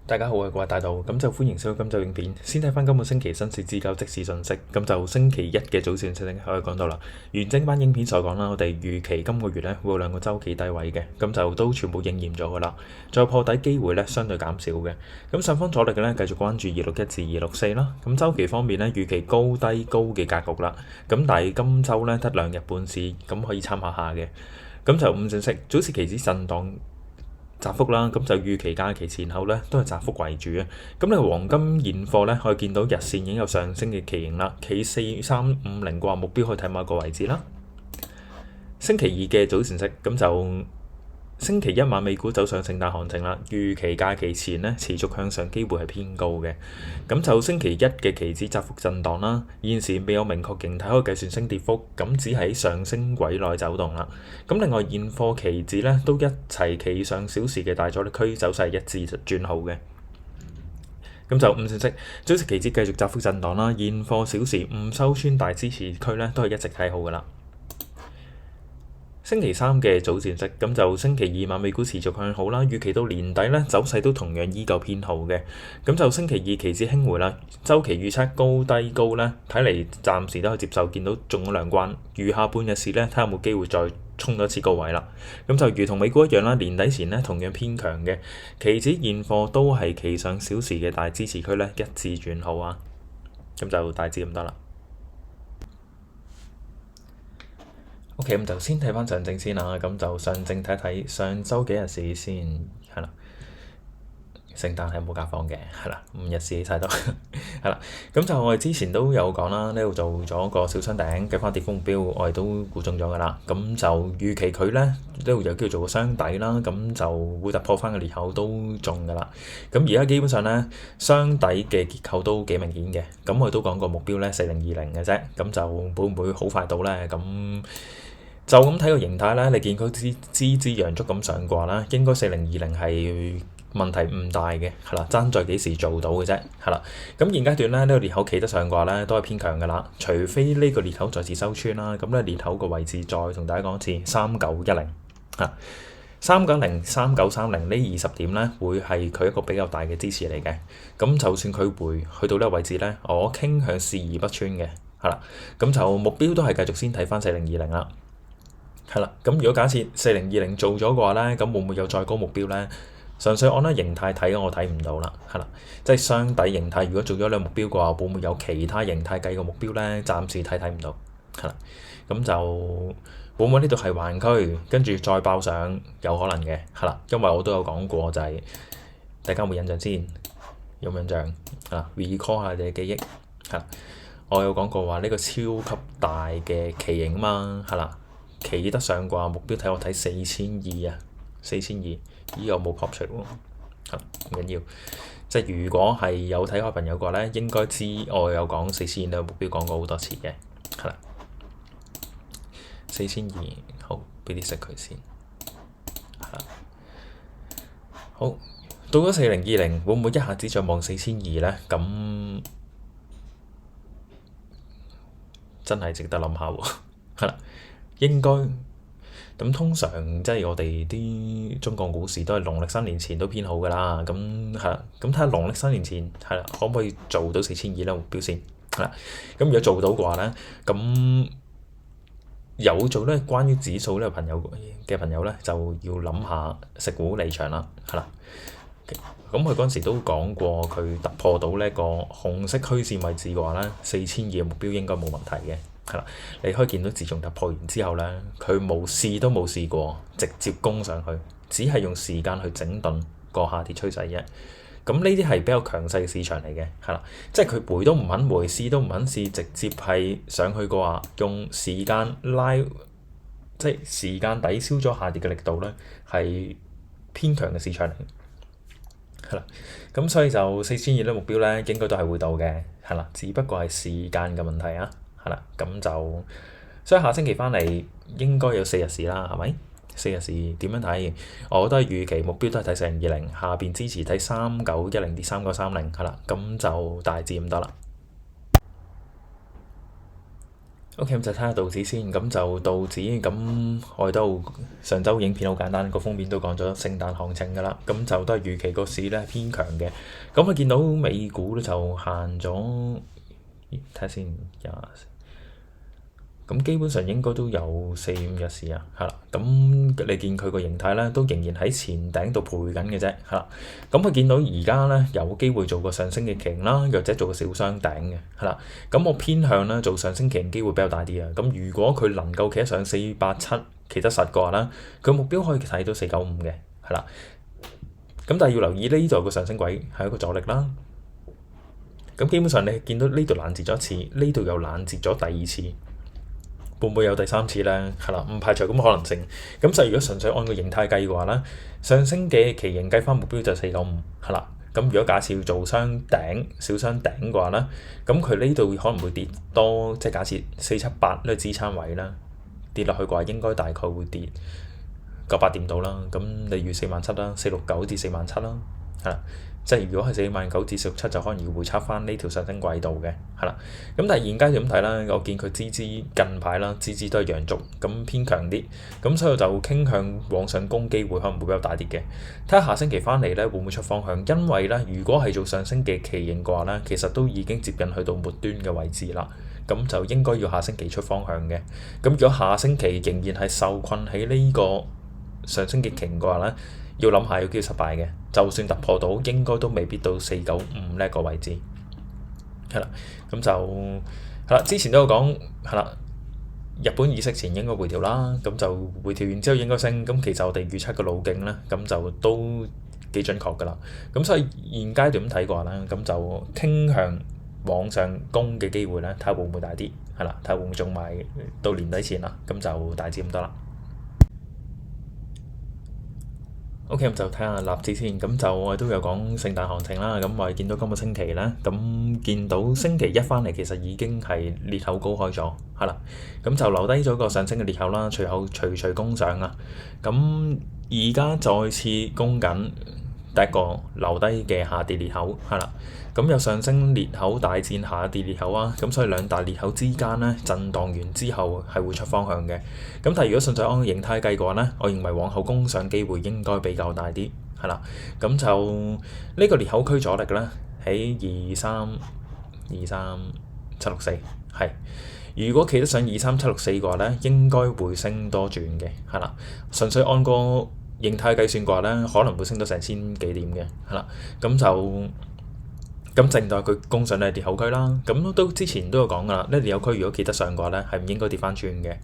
大家好，我係怪大道，咁就歡迎收睇今集影片。先睇翻今個星期新市資交即時信息，咁就星期一嘅早前信息可以講到啦。完整版影片所講啦，我哋預期今個月咧會有兩個週期低位嘅，咁就都全部應驗咗噶啦。再破底機會咧相對減少嘅。咁上方阻力嘅咧繼續關注261至264啦。咁週期方面咧預期高低高嘅格局啦。咁但係今週咧得2日半市，咁可以參考下嘅。咁就五正式早市期指震盪窄幅啦，咁就預期假期前後咧都係窄幅為主啊。咁你黃金現貨咧可以見到日線已經有上升嘅旗形啦，企4350嘅話目標可以睇某一個位置啦。星期二嘅早前息，咁就星期一晚美股走上聖誕行情啦，預期假期前咧持續向上機會係偏高嘅。咁就星期一嘅期指窄幅震盪啦，現時未有明確形態可以計算升跌幅，咁只喺上升軌內走動啦。咁另外現貨期指咧都一齊企上小時嘅大阻力區，走勢一致轉好嘅。咁就五線息，早時期指繼續窄幅震盪啦，現貨小時唔收穿大支持區咧都係一直睇好噶啦。星期三嘅早前息，咁就星期二晚美股持續向好啦，預期到年底咧走勢都同樣依舊偏好嘅。咁就星期二期指輕回啦，週期預測高低高咧，睇嚟暫時都可以接受，見到中咗兩關，餘下半日市咧睇下有冇機會再衝多次高位啦。咁就如同美股一樣啦，年底前咧同樣偏強嘅，期指現貨都係企上小時嘅大支持區咧一致轉好啊。咁就大致咁得啦。OK，咁就先睇翻上證先啦，咁就上證睇睇上週幾日市先，係啦。聖誕係冇假放嘅，係啦，5日市起晒都係啦。咁就我哋之前都有講啦，呢度做咗個小雙頂，計翻跌幅目標，我哋都估中咗噶啦。咁就預期佢咧呢度有機會做個雙底啦，咁就會突破翻個裂口都中噶啦。咁而家基本上咧雙底嘅結構都幾明顯嘅，咁我哋都講過目標咧4020嘅啫，咁就會唔會好快到咧？咁就咁睇個形態咧，你見佢支陽燭咁上掛啦，應該4020係問題唔大嘅，係啦，爭在幾時做到嘅啫，係啦。咁現階段咧，呢個裂口企得上掛咧，都係偏強㗎啦。除非呢個裂口再次收穿啦，咁咧裂口個位置再同大家講一次3910嚇，390、3930呢20點咧，會係佢一個比較大嘅支持嚟嘅。咁就算佢回去到呢個位置咧，我傾向視而不穿嘅，係啦。咁就目標都係繼續先睇翻4020啦。係啦，咁如果假設4020做咗嘅話咧，咁會唔會有再高目標咧？純粹按呢形態睇，我睇唔到啦，係啦，即係雙底形態。如果做咗兩目標嘅話，會唔會有其他形態計個目標咧？暫時睇唔到，係啦，咁就會唔會呢度係橫區，跟住再爆上，有可能嘅，係啦，因為我都有講過就係大家有冇印象先？有冇印象啊？recall 下你嘅記憶，係啦，我有講過話呢個超級大嘅旗形嘛，係啦。企得上掛目標睇我睇4200啊，4200，依個冇 pop 出喎，唔緊要。即係如果係有睇開朋友嘅話咧，應該知我有講4200呢個目標講過好多次嘅，係啦。4200好，俾啲息佢先，係啦。好，到咗4020會唔會一下子再望4200咧？咁真係值得諗下喎，係啦。應該咁通常即係我哋啲中國股市都係農曆新年前都偏好㗎啦，咁係啦，咁睇下農曆新年前係啦，可唔可以做到4200咧目標先係啦？咁如果做到嘅話咧，咁有做咧關於指數呢個朋友咧，就要諗下食股離場啦，係啦。咁佢嗰陣時都講過，佢突破到呢個紅色虛線位置嘅話咧，4200嘅目標應該冇問題嘅。係啦，你可以見到自從突破完之後咧，佢冇試都冇試過，直接攻上去，只係用時間去整頓個下跌趨勢啫。咁呢啲係比較強勢嘅市場嚟嘅，係啦，即係佢回都唔肯回，試都唔肯試，直接係上去嘅話，用時間拉，即係時間抵消咗下跌嘅力度咧，係偏強嘅市場嚟。係啦，咁所以就4200呢目標咧，應該都係會到嘅，係啦，只不過係時間嘅問題啊。係啦，咁就所以下星期翻嚟應該有4日市啦，係咪？4日市點樣睇？我都係預期目標都係睇4020，下邊支持睇3910至3930，係啦，咁就大致咁得啦。OK，咁就睇下道指先。咁就道指咁，我哋都上週影片好簡單，個封面都講咗聖誕行情㗎啦。咁就都係預期個市咧偏強嘅。咁我見到美股咧就限咗，睇下先廿。咁基本上應該都有4-5日市啊，係啦。咁你見佢個形態咧，都仍然喺前頂度徘緊嘅啫，係啦。咁佢見到而家咧有機會做個上升嘅旗形啦，或者做個小雙頂嘅，係啦。咁我偏向咧做上升旗形機會比較大啲啊。咁如果佢能夠企得上487，企得實嘅話咧，佢目標可以睇到495嘅，係啦。咁但係要留意呢度個上升軌係一個阻力啦。咁基本上你見到呢度攔截咗一次，呢度又攔截咗第二次。會唔會有第三次咧？係啦，唔排除咁嘅可能性。咁就如果純粹按個形態計嘅話咧，上升嘅旗形計翻目標就495，係啦。咁如果假設要做雙頂、小雙頂嘅話咧，咁佢呢度可能會跌多，即係假設478呢個支撐位啦，跌落去嘅話應該大概會跌900點到啦。咁你預47000啦，469至47000啦，係啦。即係如果係49000至467就可能要回測翻呢條上升軌道嘅，係啦。咁但係現階段咁睇啦，我見佢支近排啦，支都係陽燭，咁偏強啲，咁所以就傾向往上攻機會可能會比較大啲嘅。睇下下星期翻嚟咧會唔會出方向，因為咧如果係做上升嘅旗形嘅話咧，其實都已經接近去到末端嘅位置啦，咁就應該要下星期出方向嘅。咁如果下星期仍然係受困喺呢個上升嘅旗形嘅話咧，要諗下有機會失敗嘅，就算突破到，應該都未必到495呢個位置，係啦。咁就係啦，之前都有講係啦，日本議息前應該回調啦，咁就回調完之後應該升。咁其實我哋預測嘅路徑咧，咁就都幾準確㗎啦。咁所以現階段咁睇嘅話咧，咁就傾向往上攻嘅機會咧，睇下會唔會大啲，係啦，睇下會唔會仲埋到年底前啦，咁就大致咁多啦。OK，咁就睇下納指先。咁就我哋都有講聖誕行情啦。咁我哋見到今個星期咧，咁見到星期一翻嚟其實已經係裂口高開咗，係啦。咁就留低咗個上升嘅裂口啦，隨後徐攻上啊。咁而家再次攻緊第一個留低嘅下跌裂口，係啦。咁有上升裂口大戰下跌裂口啊，咁所以兩大裂口之間咧震盪完之後係會出方向嘅。咁但係如果純粹按形態計嘅話咧，我認為往後攻上機會應該比較大啲，係啦。咁就呢個裂口區阻力咧喺23764，係。如果企得上23764嘅話咧，應該會升多轉嘅，係啦。純粹按個形態計算嘅話咧，可能會升到成千幾點嘅，係啦。咁正待佢攻上呢裂口區啦。咁都之前都有講㗎啦，呢裂口區如果企得上嘅話咧，係唔應該跌翻轉嘅。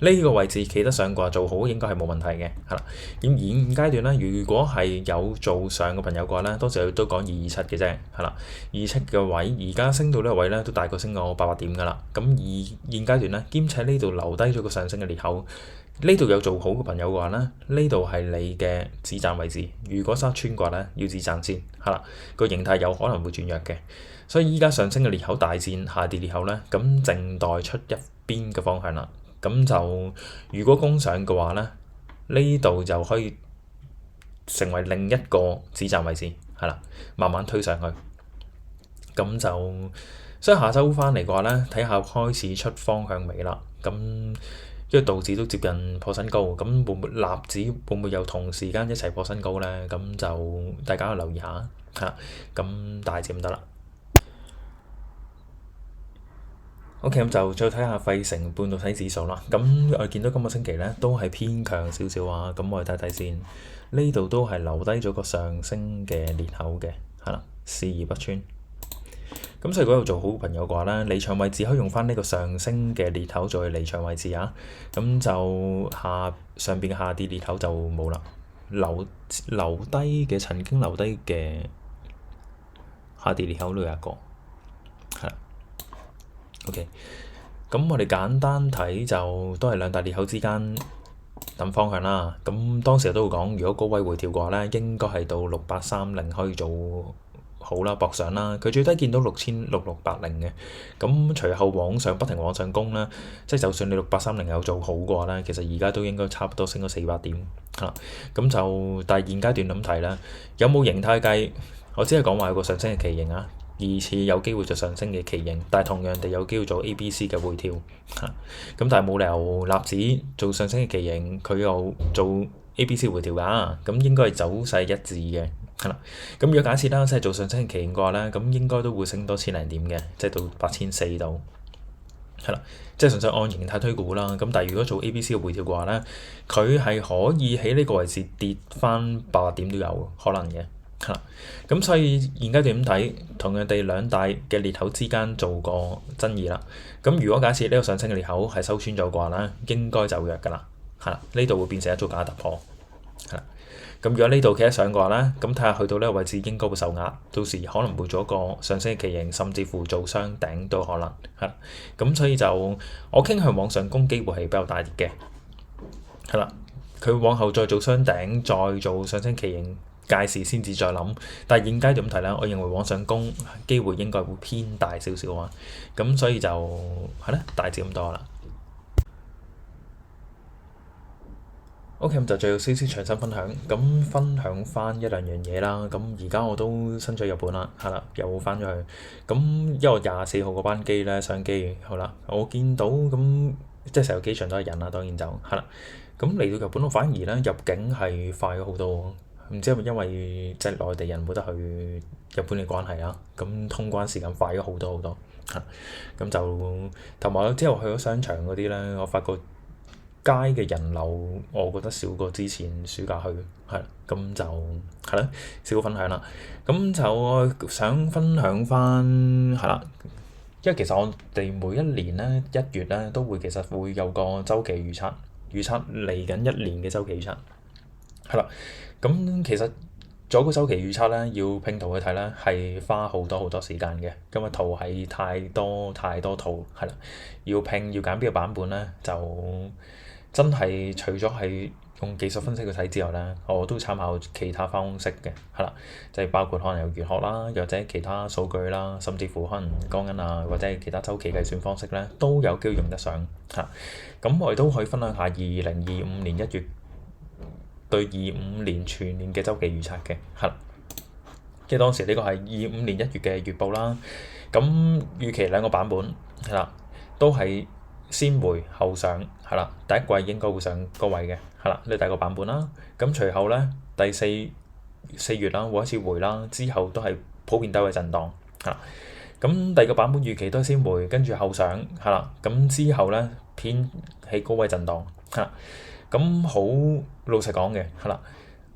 呢個位置企得上嘅話，做好應該係冇問題嘅，係啦。咁現階段咧，如果係有做上嘅朋友嘅話咧，多數都講227嘅啫，係啦。27嘅位而家升到呢個位咧，都大概升過800點㗎啦。咁而現階段咧，兼且呢度留低咗個上升嘅裂口。呢度有做好嘅朋友嘅話咧，呢度係你嘅止賺位置。如果殺穿嘅話咧，要止賺先，係啦。個形態有可能會轉弱嘅，所以依家上升嘅裂口大戰下跌裂口咧，咁靜待出一邊嘅方向啦。咁就如果攻上嘅話咧，呢度就可以成為另一個止賺位置，係啦，慢慢推上去。咁就所以下週翻嚟嘅話咧，睇下開始出方向未啦。咁因為道指都接近破新高，咁會唔會納指會唔會又同時間一齊破新高咧？咁就大家留意下嚇。咁大致咁得啦。OK，咁就再睇下費城半導體指數啦。咁我見到今個星期咧都係偏強少少啊。咁我哋睇睇先，呢度都係留低咗個上升嘅裂口嘅，係啦，視而不穿。咁所以如果有做好朋友嘅話咧，離場位置可以用翻呢個上升嘅裂口作為離場位置啊。咁就上邊嘅下跌裂口就冇啦，留低嘅曾經留低嘅下跌裂口都有一個，係啦。OK，咁我哋簡單睇就都係兩大裂口之間等方向啦。咁當時都會講，如果高位回調嘅話咧，應該係到6830可以做好啦，搏上啦。佢最低見到6680嘅，咁隨後不停往上攻啦。即係就算你6830有做好嘅話咧，其實而家都應該差唔多升咗400點嚇。咁就但係現階段咁睇啦，有冇形態計？我只係講話有個上升嘅旗形啊。疑似有機會做上升嘅旗形，但係同樣地有機會做 A、B、C 嘅回調嚇。咁但係冇理由納指做上升嘅旗形，佢又做 A、B、C 回調㗎，咁應該係走勢一致嘅係啦。咁如果假設啦，即係做上升嘅旗形嘅話咧，咁應該都會升多千零點嘅，即係到8400度。係啦，即係純粹按形態推估啦。咁但係如果做 A、B、C 嘅回調嘅話咧，佢係可以喺呢個位置跌翻800點都有可能嘅。係啦，咁所以現階段點睇？同樣地兩大嘅裂口之間做個爭議啦。咁如果假設呢個上升嘅裂口係收穿咗嘅話咧，應該就弱㗎啦。係啦，呢度會變成一組假突破。係啦。咁如果呢度企得上嘅話咧，咁睇下去到呢個位置應該會受壓，到時可能會做一個上升嘅旗形，甚至乎做雙頂都可能係。咁所以就我傾向往上攻機會係比較大啲嘅。係啦，佢往後再做雙頂，再做上升旗形，屆時先至再諗。但係現階段咁睇咧，我認為往上攻機會應該會偏大少少啊。咁所以就係咧，大致咁多啦。OK，咁就最後少少詳細分享，咁分享翻一兩樣嘢啦。咁而家我都身在日本啦，係啦，又翻咗去。咁因為我24號嗰班機咧上機，好啦，我見到咁即係成個機場都係人啦，當然就係啦。咁嚟到日本，我反而咧入境係快咗好多，唔知係咪因為即係內地人冇得去日本嘅關係啊？咁通關時間快咗好多好多嚇。咁就同埋之後去咗商場嗰啲咧，我發覺街嘅人流，我覺得少過之前暑假去，係咁就係啦，少個分享啦。咁就想分享翻係啦，因為其實我哋每一年咧1月咧都會其實會有個週期預測嚟緊一年嘅週期預測係啦。咁其實做個週期預測咧，要拼圖去睇咧係花好多好多時間嘅，因為圖係太多圖係啦，要拼要揀邊個版本咧就真係除咗係用技術分析去睇之外咧，我都參考其他方式嘅，係啦，即係包括可能有玄學啦，又或者其他數據啦，甚至乎可能江恩啊，或者係其他週期計算方式咧，都有機會用得上嚇。咁我哋都可以分享下2025年1月對25年全年嘅週期預測嘅，係啦。即係當時呢個係25年1月嘅月報啦。咁預期兩個版本係啦，都係先回後上係啦。第一季應該會上高位嘅係啦，呢第一個版本啦。咁隨後咧第四月啦會開始回啦，之後都係普遍低位震盪係啦。咁第二個版本預期都係先回，跟住後上係啦。咁之後咧偏喺高位震盪係啦。咁好老實講嘅係啦，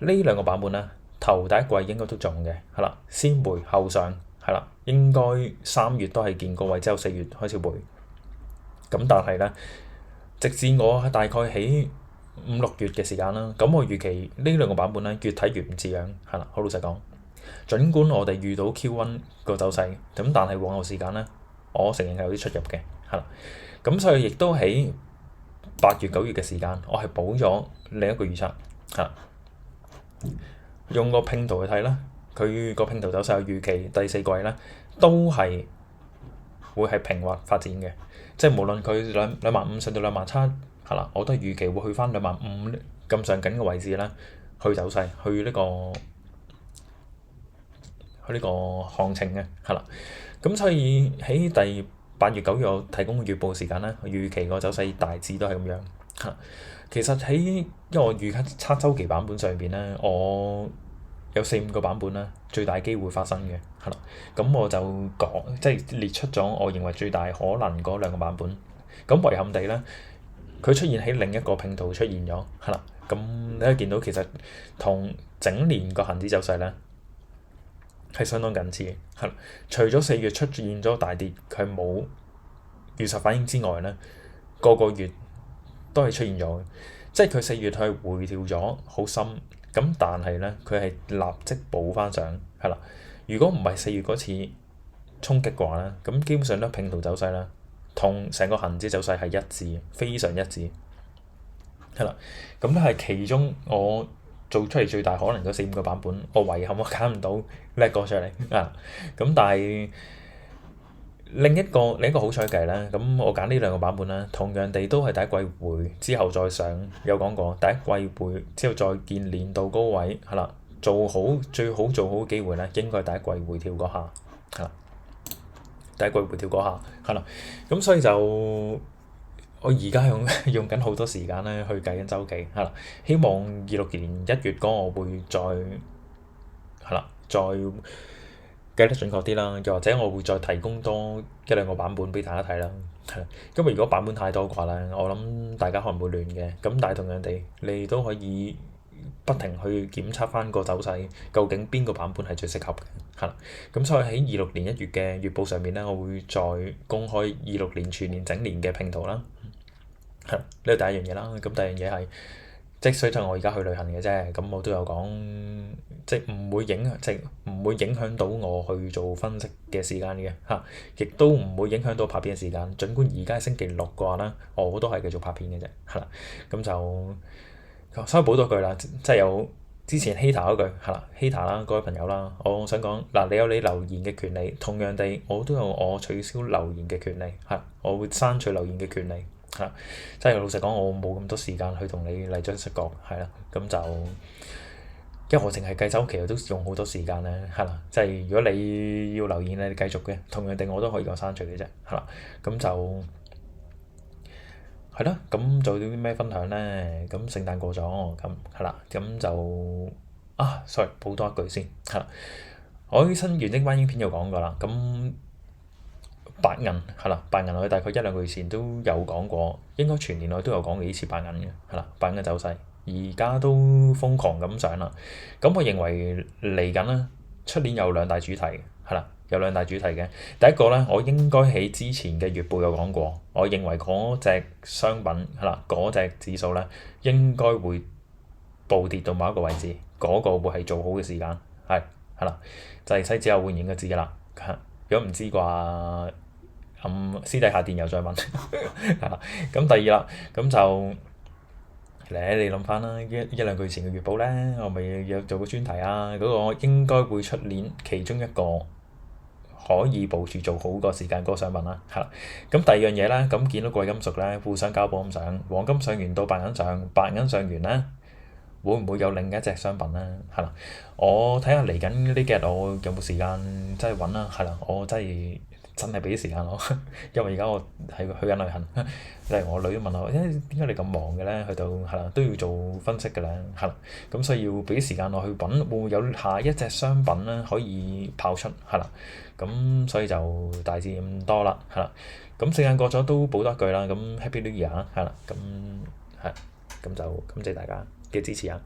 呢兩個版本咧頭第一季應該都中嘅係啦，先回後上係啦，應該3月都係見高位，之後4月開始回。咁但係咧，直至我大概喺5、6月嘅時間啦，咁我預期呢兩個版本咧越睇越唔似樣係啦，好老實講。儘管我哋遇到 Q1 個走勢，咁但係往後時間咧，我承認係有啲出入嘅係啦。咁所以亦都喺8月、9月嘅時間，我係補咗另一個預測係啦。用個拼圖去睇啦，佢個拼圖走勢有預期第4季咧都係會係平滑發展嘅，即係無論佢25000上到27000係啦，我都係預期會去翻25000咁上緊嘅位置咧去走勢，去呢個行情嘅係啦。咁所以喺第8月、9月我提供嘅月報時間咧，預期個走勢大致都係咁樣嚇。其實喺因為我預測週期版本上邊咧，我有4、5個版本啦，最大機會發生嘅係啦。咁我就講即係列出咗我認為最大可能嗰兩個版本。咁遺憾地咧，佢出現喺另一個拼圖出現咗係啦。咁你可以見到其實同整年個恆指走勢咧係相當近似嘅係啦。除咗4月出現咗大跌，佢冇如實反應之外咧，個月都係出現咗嘅，即係佢4月係回調咗好深，咁但係咧佢係立即補翻上係啦。如果唔係4月嗰次衝擊嘅話咧，咁基本上咧拼圖走勢咧同成個恆指走勢係一致，非常一致係啦。咁咧係其中我做出嚟最大可能嗰4、5個版本，我遺憾我揀唔到呢一個出嚟啊。咁但係另一個好彩計咧，咁我揀呢兩個版本咧，同樣地都係第一季回之後再上，有講過第一季回之後再見年度高位係啦，最好做好嘅機會咧，應該係第一季回調嗰下係啦。第一季回調嗰下係啦。咁所以就我而家用緊好多時間咧去計緊週期係啦。希望26年1月嗰我會再係啦，再計得準確啲啦，又或者我會再提供多一兩個版本俾大家睇啦。係，因為如果版本太多嘅話咧，我諗大家可能會亂嘅。咁但係同樣地，你都可以不停去檢測翻個走勢，究竟邊個版本係最適合嘅。係啦，咁所以喺26年1月嘅月報上面咧，我會再公開26年全年整年嘅拼圖啦。係，呢個第一樣嘢啦。咁第二樣嘢係，即使就我而家去旅行嘅啫，咁我都有講，即係唔會影響，即係唔會影響到我去做分析嘅時間嘅嚇，亦都唔會影響到拍片嘅時間。儘管而家係星期六嘅話咧，我都係繼續拍片嘅啫，係啦。咁就所以補多句啦，即係有之前 hater 嗰句係啦，hater 啦，各位朋友啦，我想講嗱，你有你留言嘅權利，同樣地我都有我取消留言嘅權利，係，我會刪除留言嘅權利。係啦，即係老實講，我冇咁多時間去同你嚟將出角，係啦，咁就因為我淨係計週期，我都用好多時間咧，係啦，即係如果你要留言咧，你繼續嘅，同樣地我都可以講刪除嘅啫，係啦，咁就係啦，咁做啲咩分享咧？咁聖誕過咗，咁係啦，咁就sorry，補多一句先，係啦，我啲新原精版影片有講過啦，咁。白銀係啦，白銀我大概一兩個月前都有講過，應該全年內都有講幾次白銀嘅，係啦，白銀嘅走勢而家都瘋狂咁上啦。咁我認為嚟緊咧，出年有兩大主題，係啦，有兩大主題嘅。第一個咧，我應該喺之前嘅月報有講過，我認為嗰隻商品係啦，嗰隻指數咧應該會暴跌到某一個位置，嗰個會係做好嘅時間，係啦，就係西子有換應該知㗎啦。如果唔知啩，私底下電郵再問，係啦。咁第二啦，咁就你諗翻啦，一兩個月前嘅月報咧，我咪有做過專題啊。嗰個應該會出年其中一個可以部署做好個時間嗰個商品啦，係啦。咁第二樣嘢咧，咁見到貴金屬咧互相交補咁上，黃金上完到白銀上，白銀上完咧，會唔會有另一隻商品咧？係啦，我睇下嚟緊呢幾日我有冇時間真係揾啦，係啦，我真係俾啲時間我，因為而家我係去緊旅行，例如我女都問我，點解你咁忙嘅咧？去到係啦，都要做分析嘅咧，係啦，咁所以要俾啲時間我去揾，會唔會有下一隻商品咧可以跑出？係啦，咁所以就大致咁多啦，係啦，咁聖誕過咗都補多一句啦，咁 Happy New Year 係啦，咁係，咁就感謝大家嘅支持啊！